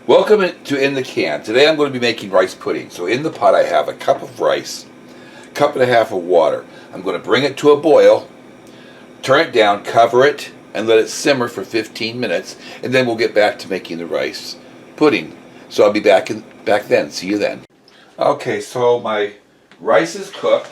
Welcome to In the Can. Today I'm going to be making rice pudding. So in the pot I have a cup of rice, a cup and a half of water. I'm going to bring it to a boil, turn it down, cover it, and let it simmer for 15 minutes, and then we'll get back to making the rice pudding. So I'll be back then. See you then. Okay, so my rice is cooked.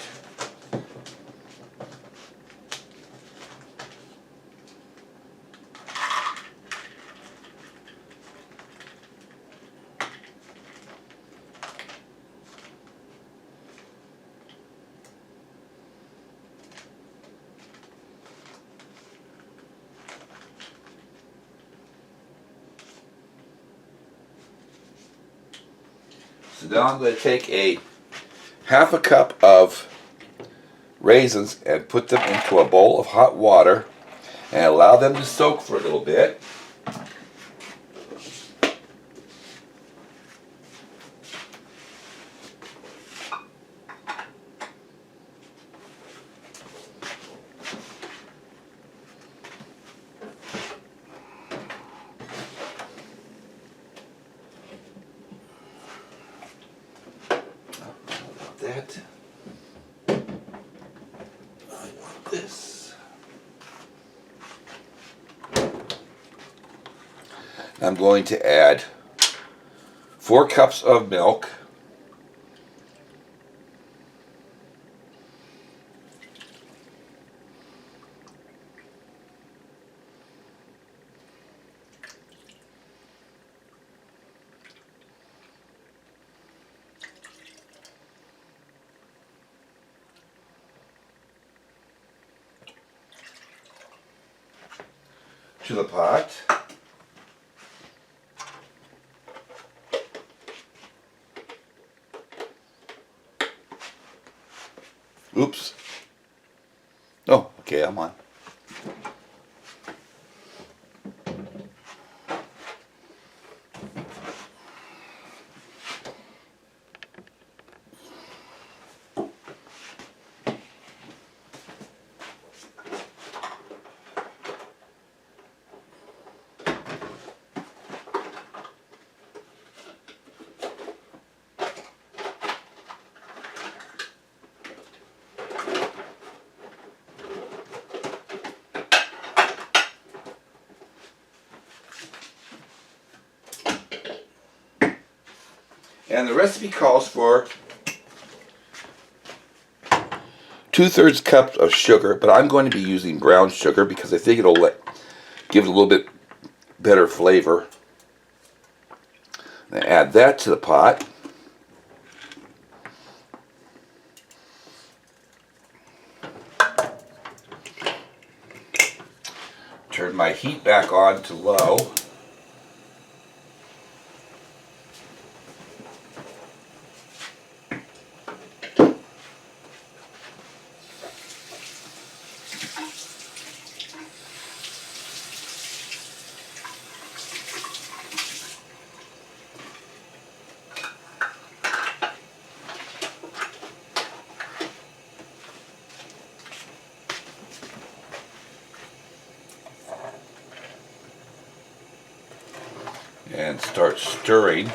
So now I'm going to take a half a cup of raisins and put them into a bowl of hot water and allow them to soak for a little bit. That. I want this. I'm going to add 4 cups of milk, to the pot. Oops. Oh, okay, I'm on. And the recipe calls for 2/3 cup of sugar, but I'm going to be using brown sugar because I think it'll give it a little bit better flavor. And add that to the pot. Turn my heat back on to low. And start stirring.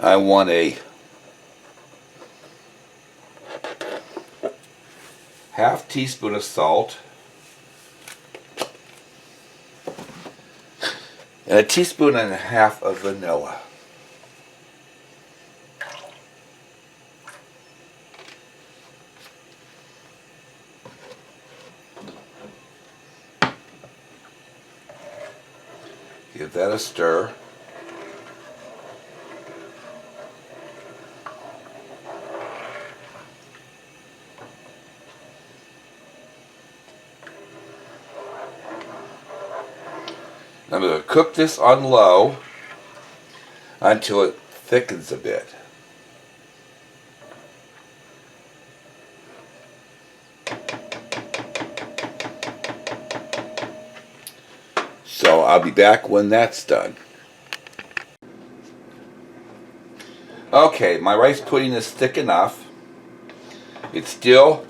I want a half teaspoon of salt and a teaspoon and a half of vanilla. Give that a stir. I'm going to cook this on low until it thickens a bit. So I'll be back when that's done. Okay, my rice pudding is thick enough. It's still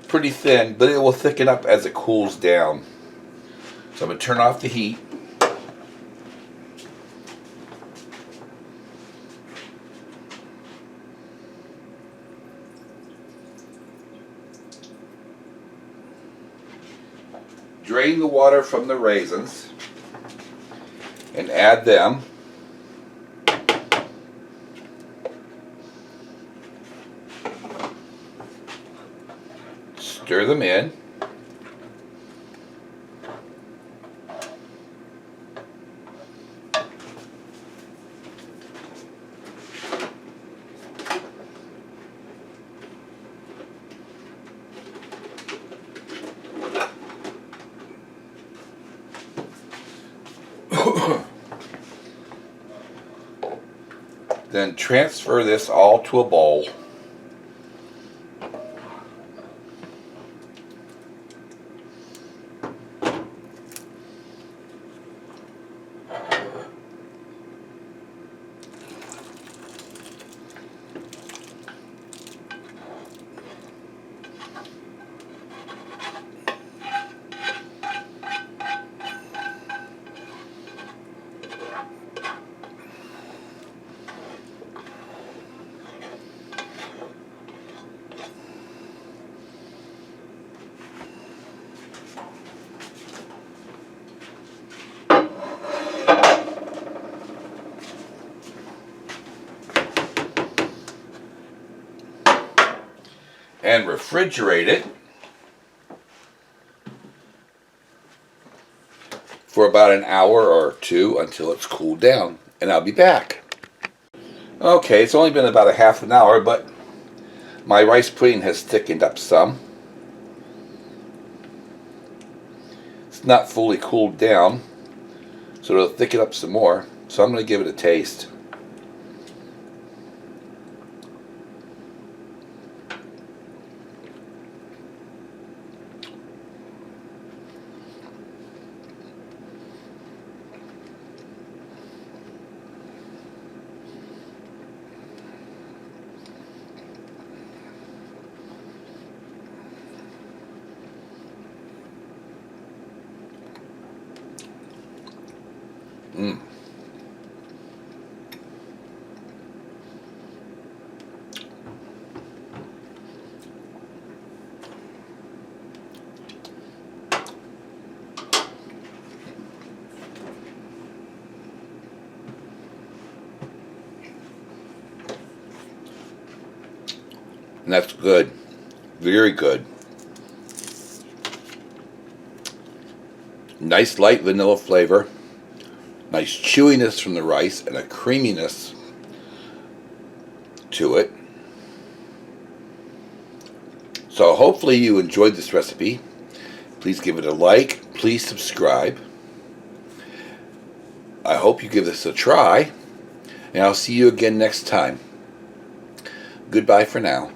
pretty thin, but it will thicken up as it cools down. So I'm going to turn off the heat. Drain the water from the raisins and add them. Stir them in. Then transfer this all to a bowl. And refrigerate it for about an hour or two until it's cooled down, and I'll be back. Okay, it's only been about a half an hour, but my rice pudding has thickened up some. It's not fully cooled down, so it'll thicken up some more, so I'm going to give it a taste. Mm. And that's good. Very good. Nice light vanilla flavor. Nice chewiness from the rice and a creaminess to it. So hopefully you enjoyed this recipe. Please give it a like. Please subscribe. I hope you give this a try. And I'll see you again next time. Goodbye for now.